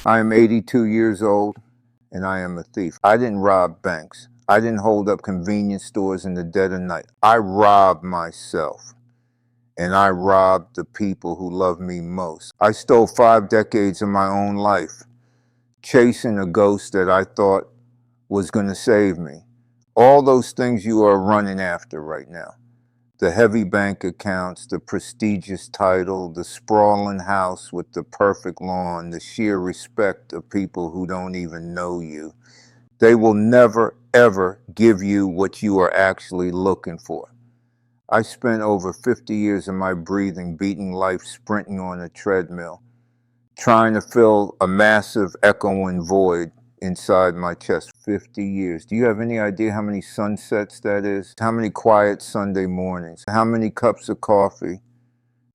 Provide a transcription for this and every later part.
I am 82 years old and I am a thief. I didn't rob banks. I didn't hold up convenience stores in the dead of night. I robbed myself and I robbed the people who love me most. I stole 5 decades of my own life, chasing a ghost that I thought was going to save me. All those things you are running after right now. The heavy bank accounts, the prestigious title, the sprawling house with the perfect lawn, the sheer respect of people who don't even know you. They will never, ever give you what you are actually looking for. I spent over 50 years of my breathing beating life sprinting on a treadmill, trying to fill a massive echoing void inside my chest. 50 years. Do you have any idea how many sunsets that is? How many quiet Sunday mornings? How many cups of coffee?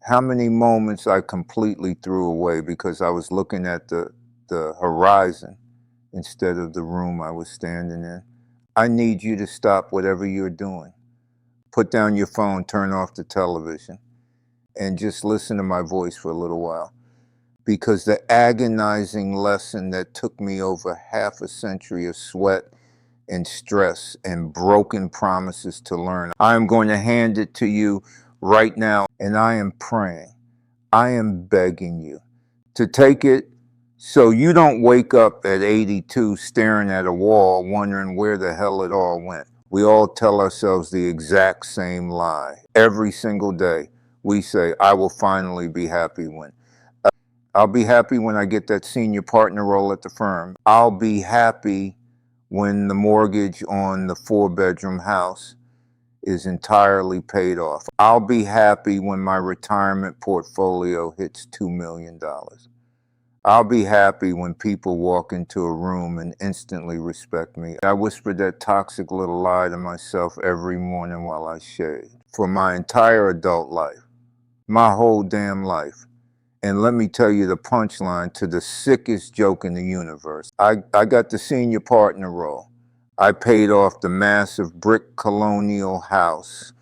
How many moments I completely threw away because I was looking at the horizon instead of the room I was standing in? I need you to stop whatever you're doing. Put down your phone, turn off the television, and just listen to my voice for a little while. Because the agonizing lesson that took me over half a century of sweat and stress and broken promises to learn, I am going to hand it to you right now, and I am praying, I am begging you to take it so you don't wake up at 82 staring at a wall wondering where the hell it all went. We all tell ourselves the exact same lie. Every single day we say, I will finally be happy when. I'll be happy when I get that senior partner role at the firm. I'll be happy when the mortgage on the 4-bedroom house is entirely paid off. I'll be happy when my retirement portfolio hits $2 million. I'll be happy when people walk into a room and instantly respect me. I whisper that toxic little lie to myself every morning while I shave. For my entire adult life, my whole damn life. And let me tell you the punchline to the sickest joke in the universe. I got the senior partner role. I paid off the massive brick colonial house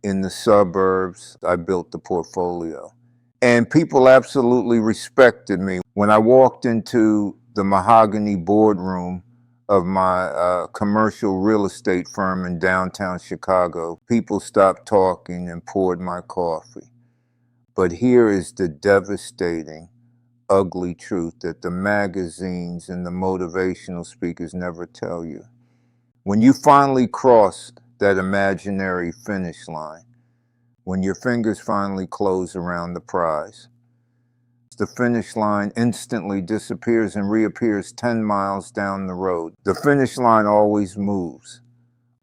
in the suburbs. I built the portfolio. And people absolutely respected me. When I walked into the mahogany boardroom of my commercial real estate firm in downtown Chicago, people stopped talking and poured my coffee. But here is the devastating, ugly truth that the magazines and the motivational speakers never tell you. When you finally cross that imaginary finish line, when your fingers finally close around the prize, the finish line instantly disappears and reappears 10 miles down the road. The finish line always moves.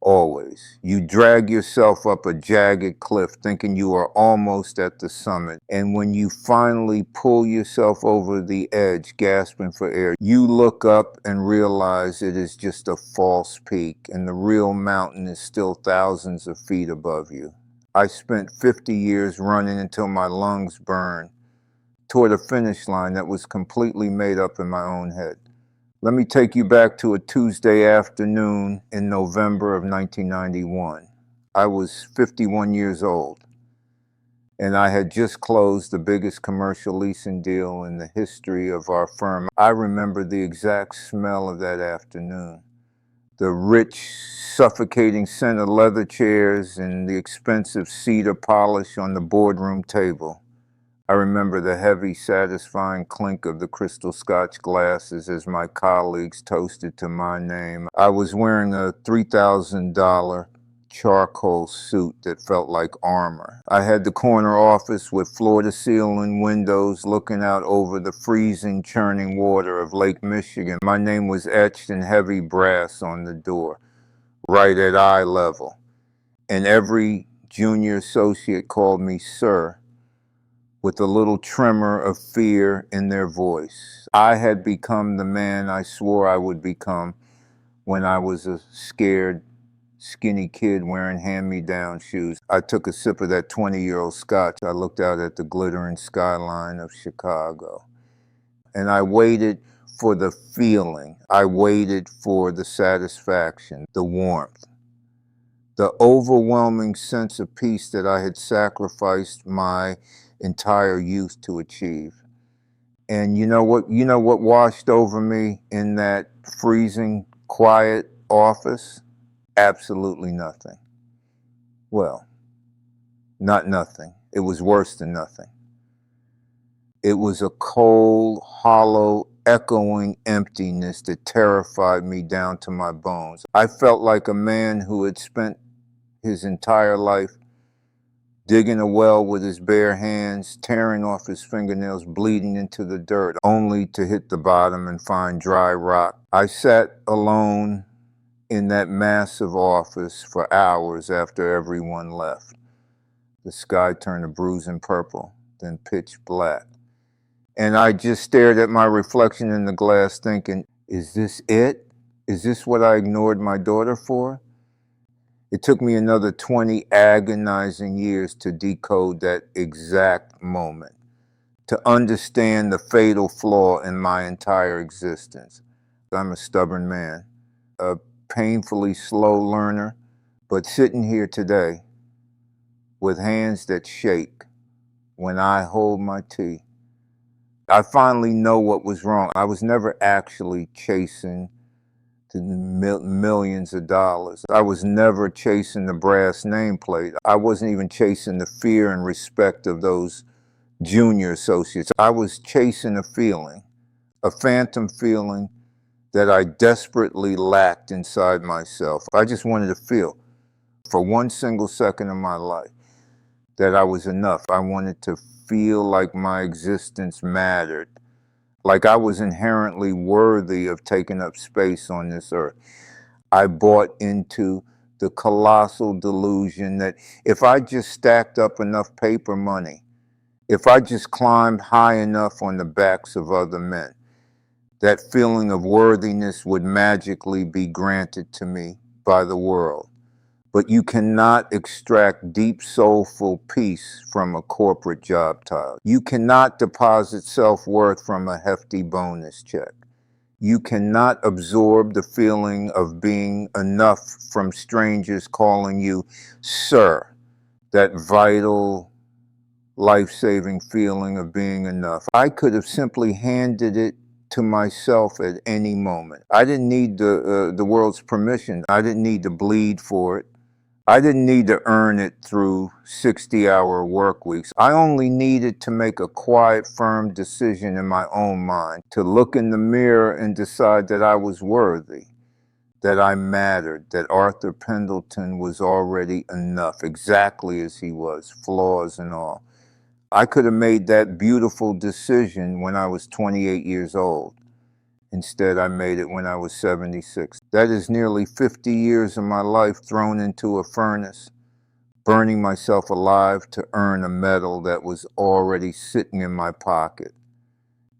Always. You drag yourself up a jagged cliff thinking you are almost at the summit. And when you finally pull yourself over the edge, gasping for air, you look up and realize it is just a false peak and the real mountain is still thousands of feet above you. I spent 50 years running until my lungs burned toward a finish line that was completely made up in my own head. Let me take you back to a Tuesday afternoon in November of 1991. I was 51 years old, and I had just closed the biggest commercial leasing deal in the history of our firm. I remember the exact smell of that afternoon. The rich, suffocating scent of leather chairs and the expensive cedar polish on the boardroom table. I remember the heavy, satisfying clink of the crystal Scotch glasses as my colleagues toasted to my name. I was wearing a $3,000 charcoal suit that felt like armor. I had the corner office with floor-to-ceiling windows looking out over the freezing, churning water of Lake Michigan. My name was etched in heavy brass on the door, right at eye level. And every junior associate called me sir, with a little tremor of fear in their voice. I had become the man I swore I would become when I was a scared, skinny kid wearing hand-me-down shoes. I took a sip of that 20-year-old scotch. I looked out at the glittering skyline of Chicago. And I waited for the feeling. I waited for the satisfaction, the warmth, the overwhelming sense of peace that I had sacrificed my entire youth to achieve. And you know what washed over me in that freezing, quiet office? Absolutely nothing. Well, not nothing. It was worse than nothing. It was a cold, hollow, echoing emptiness that terrified me down to my bones. I felt like a man who had spent his entire life digging a well with his bare hands, tearing off his fingernails, bleeding into the dirt, only to hit the bottom and find dry rock. I sat alone in that massive office for hours after everyone left. The sky turned a bruising purple, then pitch black. And I just stared at my reflection in the glass thinking, is this it? Is this what I ignored my daughter for? It took me another 20 agonizing years to decode that exact moment, to understand the fatal flaw in my entire existence. I'm a stubborn man, a painfully slow learner, but sitting here today with hands that shake when I hold my tea, I finally know what was wrong. I was never actually chasing the millions of dollars. I was never chasing the brass nameplate. I wasn't even chasing the fear and respect of those junior associates. I was chasing a feeling, a phantom feeling that I desperately lacked inside myself. I just wanted to feel for one single second of my life that I was enough. I wanted to feel like my existence mattered, like I was inherently worthy of taking up space on this earth. I bought into the colossal delusion that if I just stacked up enough paper money, if I just climbed high enough on the backs of other men, that feeling of worthiness would magically be granted to me by the world. But you cannot extract deep, soulful peace from a corporate job title. You cannot deposit self-worth from a hefty bonus check. You cannot absorb the feeling of being enough from strangers calling you sir, that vital, life-saving feeling of being enough. I could have simply handed it to myself at any moment. I didn't need the world's permission. I didn't need to bleed for it. I didn't need to earn it through 60-hour work weeks. I only needed to make a quiet, firm decision in my own mind, to look in the mirror and decide that I was worthy, that I mattered, that Arthur Pendleton was already enough, exactly as he was, flaws and all. I could have made that beautiful decision when I was 28 years old. Instead, I made it when I was 76. That is nearly 50 years of my life thrown into a furnace, burning myself alive to earn a medal that was already sitting in my pocket.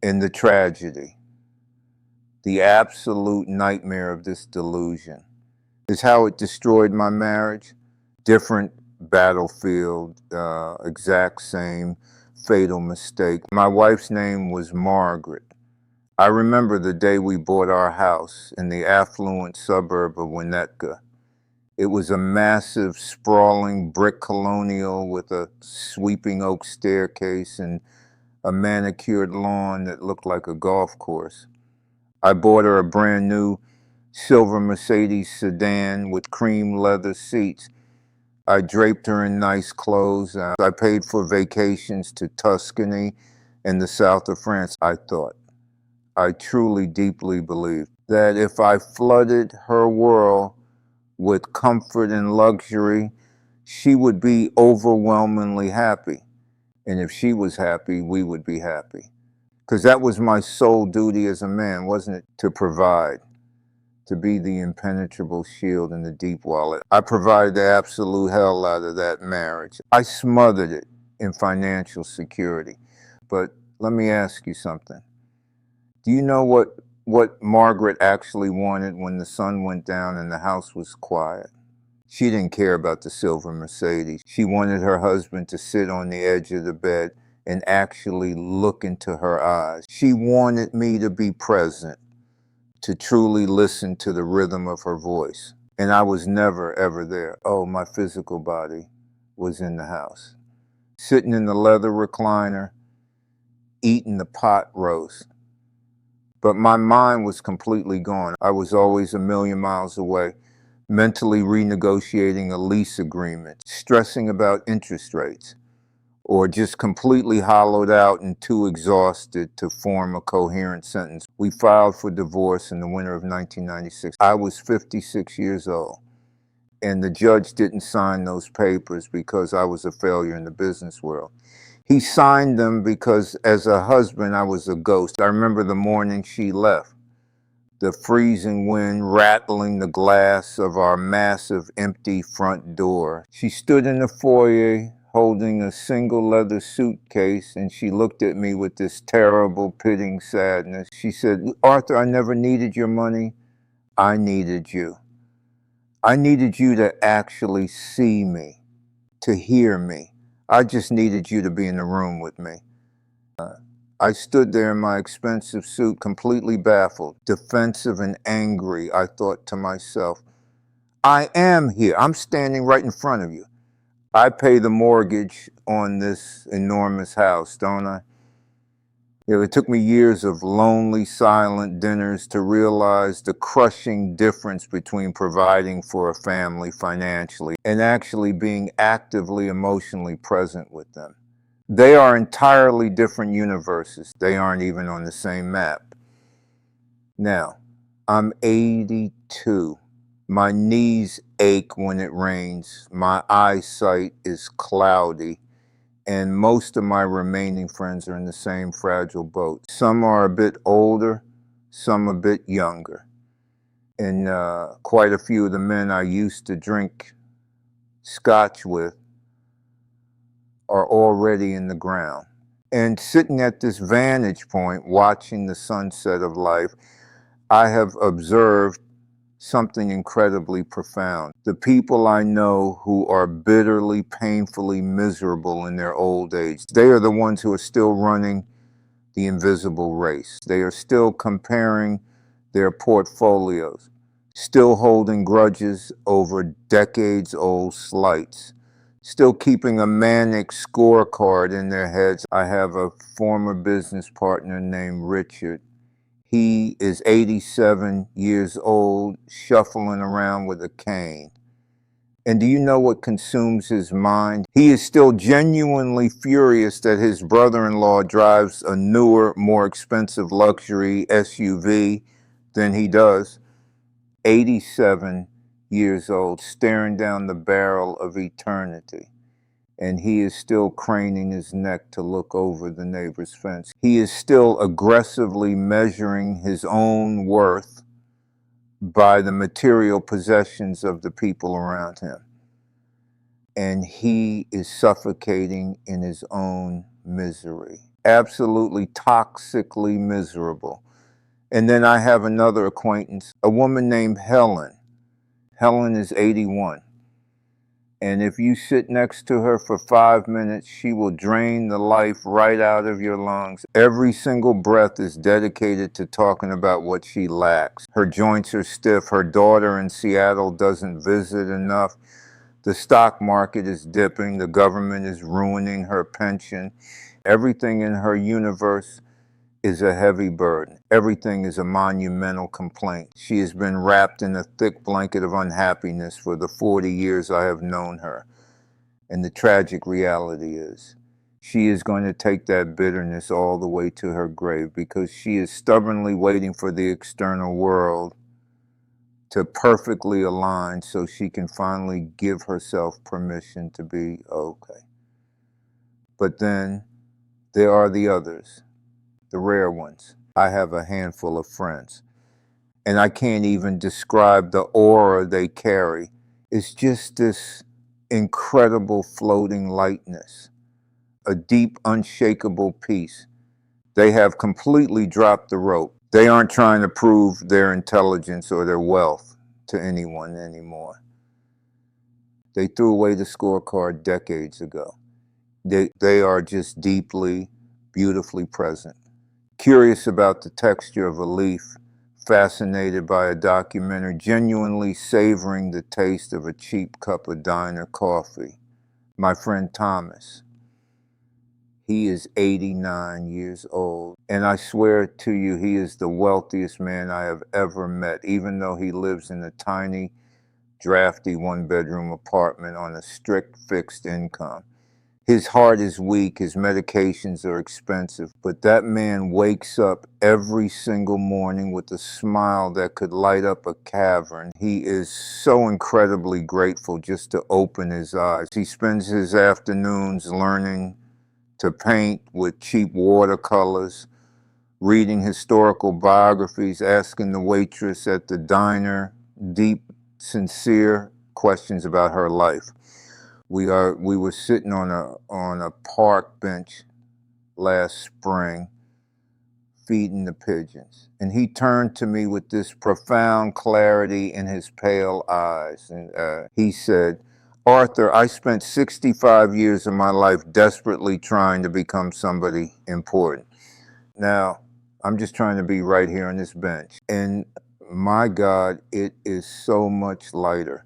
And the tragedy, the absolute nightmare of this delusion, is how it destroyed my marriage. Different battlefield, exact same fatal mistake. My wife's name was Margaret. I remember the day we bought our house in the affluent suburb of Winnetka. It was a massive, sprawling brick colonial with a sweeping oak staircase and a manicured lawn that looked like a golf course. I bought her a brand new silver Mercedes sedan with cream leather seats. I draped her in nice clothes. I paid for vacations to Tuscany and the south of France. I truly, deeply believed that if I flooded her world with comfort and luxury, she would be overwhelmingly happy. And if she was happy, we would be happy. Because that was my sole duty as a man, wasn't it? To provide, to be the impenetrable shield in the deep wallet. I provided the absolute hell out of that marriage. I smothered it in financial security. But let me ask you something. Do you know what Margaret actually wanted when the sun went down and the house was quiet? She didn't care about the silver Mercedes. She wanted her husband to sit on the edge of the bed and actually look into her eyes. She wanted me to be present, to truly listen to the rhythm of her voice. And I was never, ever there. Oh, my physical body was in the house, sitting in the leather recliner, eaten the pot roast. But my mind was completely gone. I was always a million miles away, mentally renegotiating a lease agreement, stressing about interest rates, or just completely hollowed out and too exhausted to form a coherent sentence. We filed for divorce in the winter of 1996. I was 56 years old, and the judge didn't sign those papers because I was a failure in the business world. He signed them because as a husband, I was a ghost. I remember the morning she left, the freezing wind rattling the glass of our massive empty front door. She stood in the foyer holding a single leather suitcase, and she looked at me with this terrible, pitying sadness. She said, "Arthur, I never needed your money. I needed you. I needed you to actually see me, to hear me. I just needed you to be in the room with me." I stood there in my expensive suit, completely baffled, defensive and angry. I thought to myself, I am here. I'm standing right in front of you. I pay the mortgage on this enormous house, don't I? It took me years of lonely, silent dinners to realize the crushing difference between providing for a family financially and actually being actively emotionally present with them. They are entirely different universes. They aren't even on the same map. Now, I'm 82. My knees ache when it rains. My eyesight is cloudy. And most of my remaining friends are in the same fragile boat. Some are a bit older, some a bit younger. And quite a few of the men I used to drink scotch with are already in the ground. And sitting at this vantage point, watching the sunset of life, I have observed something incredibly profound. The people I know who are bitterly, painfully miserable in their old age, they are the ones who are still running the invisible race. They are still comparing their portfolios, still holding grudges over decades-old slights, still keeping a manic scorecard in their heads. I have a former business partner named Richard. He is 87 years old, shuffling around with a cane. And do you know what consumes his mind? He is still genuinely furious that his brother-in-law drives a newer, more expensive luxury SUV than he does. 87 years old, staring down the barrel of eternity. And he is still craning his neck to look over the neighbor's fence. He is still aggressively measuring his own worth by the material possessions of the people around him. And he is suffocating in his own misery. Absolutely toxically miserable. And then I have another acquaintance, a woman named Helen. Helen is 81. And if you sit next to her for 5 minutes, she will drain the life right out of your lungs. Every single breath is dedicated to talking about what she lacks. Her joints are stiff. Her daughter in Seattle doesn't visit enough. The stock market is dipping. The government is ruining her pension. Everything in her universe is a heavy burden. Everything is a monumental complaint. She has been wrapped in a thick blanket of unhappiness for the 40 years I have known her. And the tragic reality is, she is going to take that bitterness all the way to her grave because she is stubbornly waiting for the external world to perfectly align so she can finally give herself permission to be okay. But then there are the others, the rare ones. I have a handful of friends, and I can't even describe the aura they carry. It's just this incredible floating lightness, a deep, unshakable peace. They have completely dropped the rope. They aren't trying to prove their intelligence or their wealth to anyone anymore. They threw away the scorecard decades ago. They are just deeply, beautifully present. Curious about the texture of a leaf, fascinated by a documentary, genuinely savoring the taste of a cheap cup of diner coffee. My friend Thomas, He is 89 years old. And I swear to you, he is the wealthiest man I have ever met, even though he lives in a tiny, drafty one-bedroom apartment on a strict fixed income. His heart is weak, his medications are expensive, but that man wakes up every single morning with a smile that could light up a cavern. He is so incredibly grateful just to open his eyes. He spends his afternoons learning to paint with cheap watercolors, reading historical biographies, asking the waitress at the diner deep, sincere questions about her life. We were sitting on a park bench last spring feeding the pigeons, and he turned to me with this profound clarity in his pale eyes, and he said, "Arthur, I spent 65 years of my life desperately trying to become somebody important. Now, I'm just trying to be right here on this bench, and my God, it is so much lighter."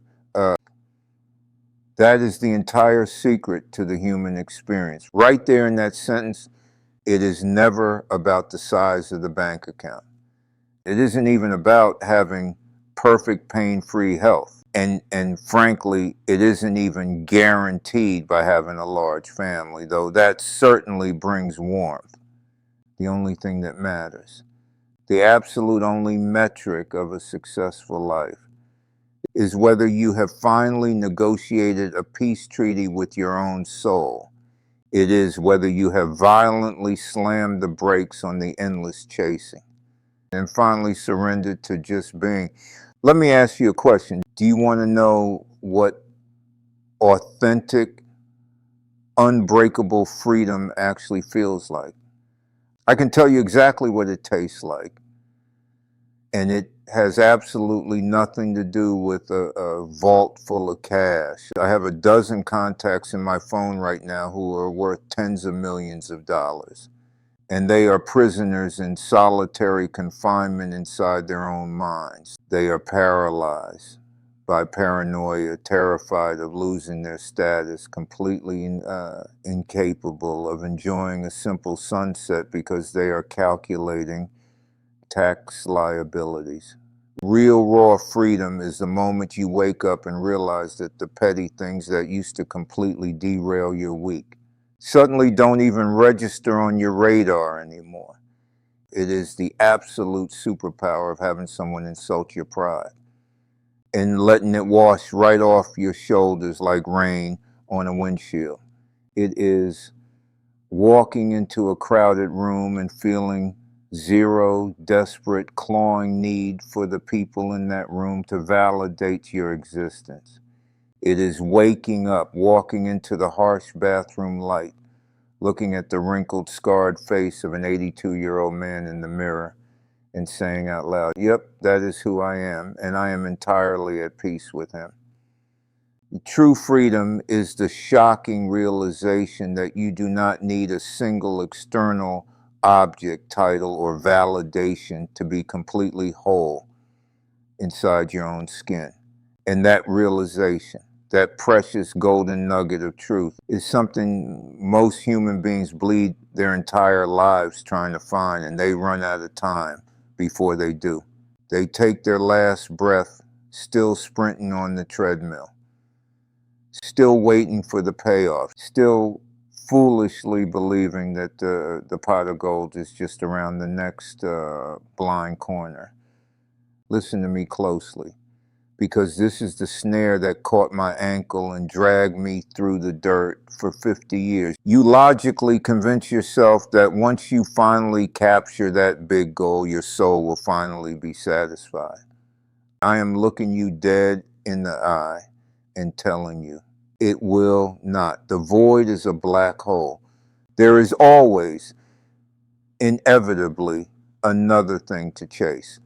That is the entire secret to the human experience. Right there in that sentence, it is never about the size of the bank account. It isn't even about having perfect pain-free health. And frankly, it isn't even guaranteed by having a large family, though that certainly brings warmth. The only thing that matters, the absolute only metric of a successful life, is whether you have finally negotiated a peace treaty with your own soul. It is whether you have violently slammed the brakes on the endless chasing and finally surrendered to just being. Let me ask you a question. Do you want to know what authentic, unbreakable freedom actually feels like? I can tell you exactly what it tastes like. And it has absolutely nothing to do with a vault full of cash. I have a dozen contacts in my phone right now who are worth tens of millions of dollars. And they are prisoners in solitary confinement inside their own minds. They are paralyzed by paranoia, terrified of losing their status, completely incapable of enjoying a simple sunset because they are calculating tax liabilities. Real raw freedom is the moment you wake up and realize that the petty things that used to completely derail your week suddenly don't even register on your radar anymore. It is the absolute superpower of having someone insult your pride and letting it wash right off your shoulders like rain on a windshield. It is walking into a crowded room and feeling zero, desperate, clawing need for the people in that room to validate your existence. It is waking up, walking into the harsh bathroom light, looking at the wrinkled, scarred face of an 82-year-old man in the mirror and saying out loud, "Yep, that is who I am, and I am entirely at peace with him." True freedom is the shocking realization that you do not need a single external object, title, or validation to be completely whole inside your own skin. And that realization, that precious golden nugget of truth, is something most human beings bleed their entire lives trying to find, and they run out of time before they do. They take their last breath still sprinting on the treadmill, still waiting for the payoff, still foolishly believing that the pot of gold is just around the next blind corner. Listen to me closely, because this is the snare that caught my ankle and dragged me through the dirt for 50 years. You logically convince yourself that once you finally capture that big goal, your soul will finally be satisfied. I am looking you dead in the eye and telling you, it will not. The void is a black hole. There is always, inevitably, another thing to chase.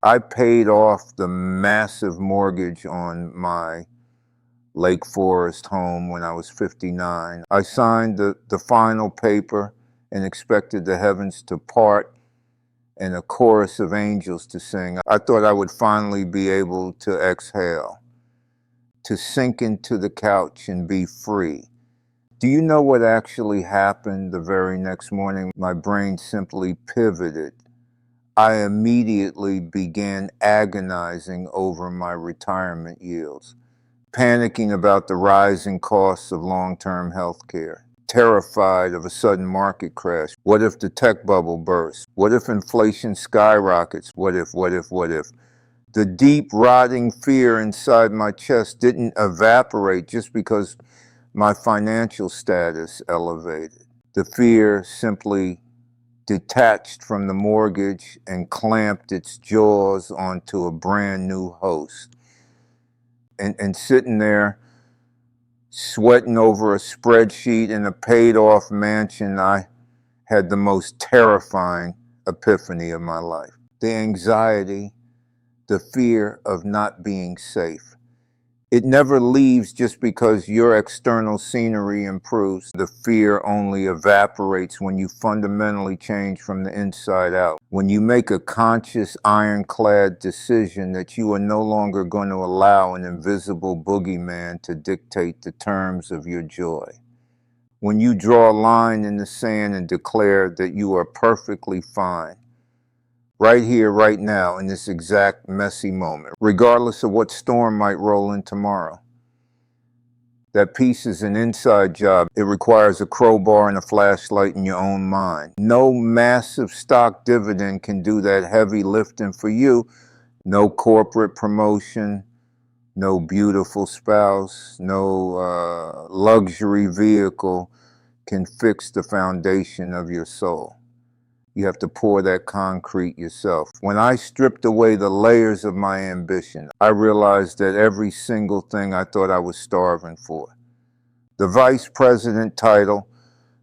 I paid off the massive mortgage on my Lake Forest home when I was 59. I signed the final paper and expected the heavens to part and a chorus of angels to sing. I thought I would finally be able to exhale, to sink into the couch and be free. Do you know what actually happened the very next morning? My brain simply pivoted. I immediately began agonizing over my retirement yields, panicking about the rising costs of long-term health care, terrified of a sudden market crash. What if the tech bubble bursts? What if inflation skyrockets? What if? The deep, rotting fear inside my chest didn't evaporate just because my financial status elevated. The fear simply detached from the mortgage and clamped its jaws onto a brand new host. And sitting there, sweating over a spreadsheet in a paid off mansion, I had the most terrifying epiphany of my life. The anxiety, the fear of not being safe. It never leaves just because your external scenery improves. The fear only evaporates when you fundamentally change from the inside out. When you make a conscious, ironclad decision that you are no longer going to allow an invisible boogeyman to dictate the terms of your joy. When you draw a line in the sand and declare that you are perfectly fine, right here, right now, in this exact messy moment, regardless of what storm might roll in tomorrow. That peace is an inside job. It requires a crowbar and a flashlight in your own mind. No massive stock dividend can do that heavy lifting for you. No corporate promotion, no beautiful spouse, no luxury vehicle can fix the foundation of your soul. You have to pour that concrete yourself. When I stripped away the layers of my ambition, I realized that every single thing I thought I was starving for, the vice president title,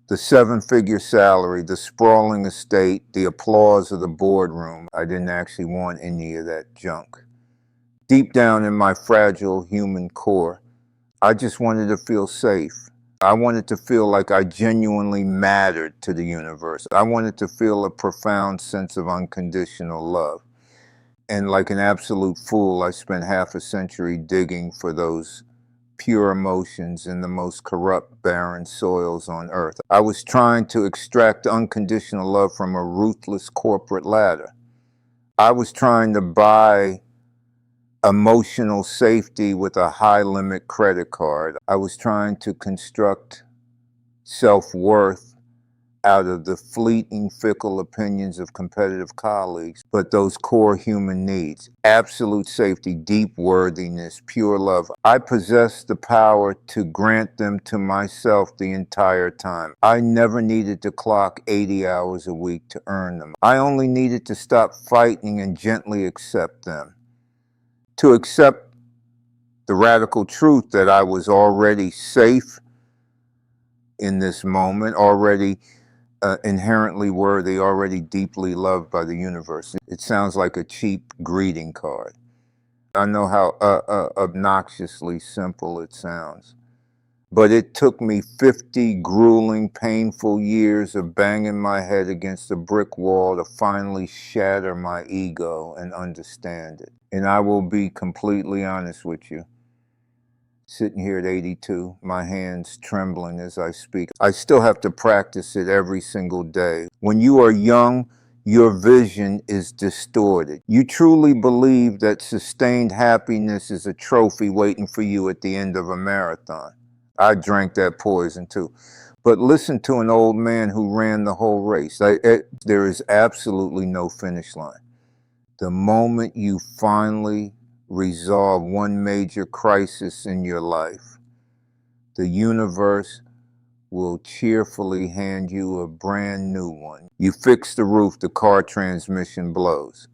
the seven-figure salary, the sprawling estate, the applause of the boardroom, I didn't actually want any of that junk. Deep down in my fragile human core, I just wanted to feel safe. I wanted to feel like I genuinely mattered to the universe. I wanted to feel a profound sense of unconditional love. And like an absolute fool, I spent half a century digging for those pure emotions in the most corrupt, barren soils on earth. I was trying to extract unconditional love from a ruthless corporate ladder. I was trying to buy emotional safety with a high-limit credit card. I was trying to construct self-worth out of the fleeting, fickle opinions of competitive colleagues, but those core human needs, absolute safety, deep worthiness, pure love, I possess the power to grant them to myself the entire time. I never needed to clock 80 hours a week to earn them. I only needed to stop fighting and gently accept them. To accept the radical truth that I was already safe in this moment, already inherently worthy, already deeply loved by the universe. It sounds like a cheap greeting card. I know how obnoxiously simple it sounds. But it took me 50 grueling, painful years of banging my head against a brick wall to finally shatter my ego and understand it. And I will be completely honest with you. Sitting here at 82, my hands trembling as I speak. I still have to practice it every single day. When you are young, your vision is distorted. You truly believe that sustained happiness is a trophy waiting for you at the end of a marathon. I drank that poison too. But listen to an old man who ran the whole race. There is absolutely no finish line. The moment you finally resolve one major crisis in your life, the universe will cheerfully hand you a brand new one. You fix the roof, the car transmission blows.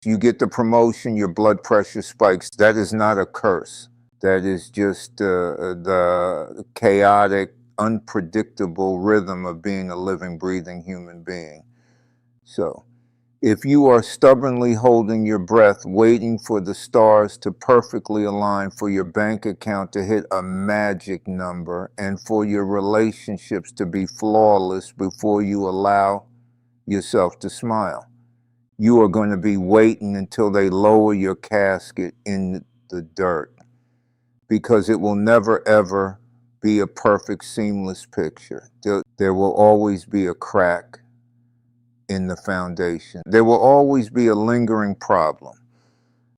You get the promotion, your blood pressure spikes. That is not a curse. That is just the chaotic, unpredictable rhythm of being a living, breathing human being. So, if you are stubbornly holding your breath, waiting for the stars to perfectly align, for your bank account to hit a magic number, and for your relationships to be flawless before you allow yourself to smile, you are going to be waiting until they lower your casket in the dirt, because it will never, ever be a perfect, seamless picture. There will always be a crack in the foundation. There will always be a lingering problem.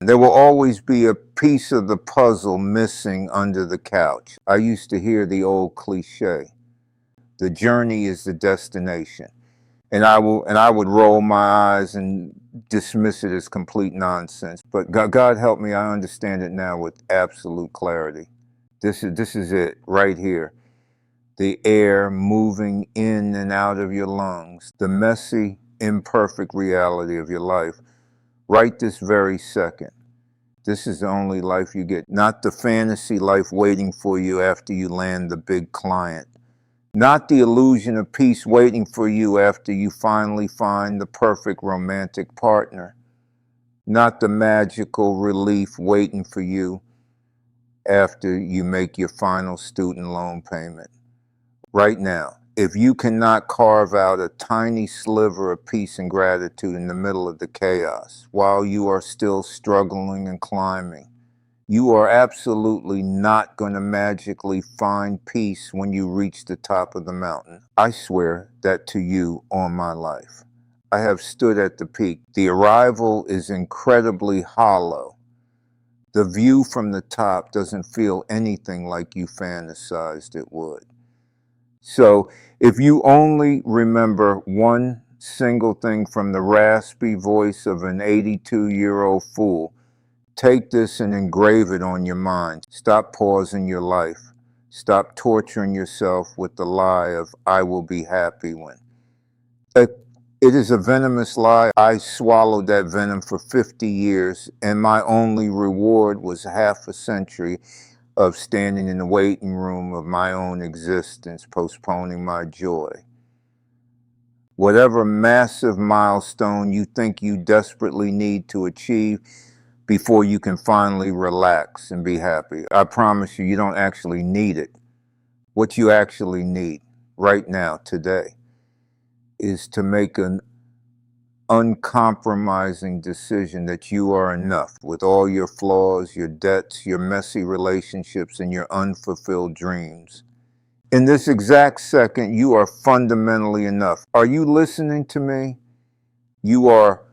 There will always be a piece of the puzzle missing under the couch. I used to hear the old cliche, the journey is the destination. And I would roll my eyes and dismiss it as complete nonsense. But God help me, I understand it now with absolute clarity. This is it right here. The air moving in and out of your lungs, the messy, imperfect reality of your life, right this very second. This is the only life you get, not the fantasy life waiting for you after you land the big client, not the illusion of peace waiting for you after you finally find the perfect romantic partner, not the magical relief waiting for you after you make your final student loan payment. Right now, if you cannot carve out a tiny sliver of peace and gratitude in the middle of the chaos while you are still struggling and climbing, you are absolutely not going to magically find peace when you reach the top of the mountain. I swear that to you on my life. I have stood at the peak. The arrival is incredibly hollow. The view from the top doesn't feel anything like you fantasized it would. So if you only remember one single thing from the raspy voice of an 82-year-old fool, take this and engrave it on your mind. Stop pausing your life. Stop torturing yourself with the lie of, I will be happy when. It is a venomous lie. I swallowed that venom for 50 years, and my only reward was half a century of standing in the waiting room of my own existence, postponing my joy. Whatever massive milestone you think you desperately need to achieve before you can finally relax and be happy, I promise you, you don't actually need it. What you actually need right now, today, is to make an uncompromising decision that you are enough with all your flaws, your debts, your messy relationships, and your unfulfilled dreams. In this exact second, you are fundamentally enough. Are you listening to me? You are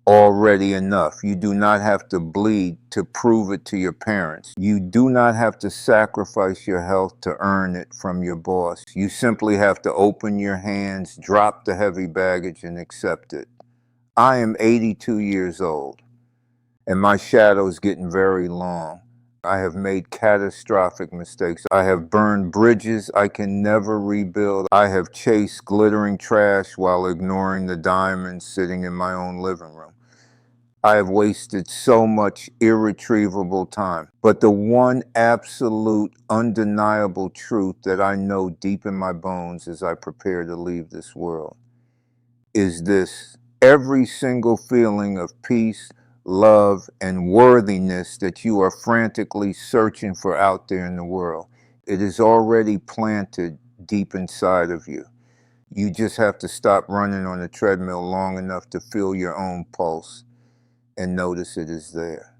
already enough. You do not have to bleed to prove it to your parents. You do not have to sacrifice your health to earn it from your boss. You simply have to open your hands, drop the heavy baggage, and accept it. I am 82 years old, and my shadow is getting very long. I have made catastrophic mistakes. I have burned bridges I can never rebuild. I have chased glittering trash while ignoring the diamonds sitting in my own living room. I have wasted so much irretrievable time. But the one absolute, undeniable truth that I know deep in my bones as I prepare to leave this world is this: every single feeling of peace, love, and worthiness that you are frantically searching for out there in the world, it is already planted deep inside of you. You just have to stop running on the treadmill long enough to feel your own pulse and notice it is there.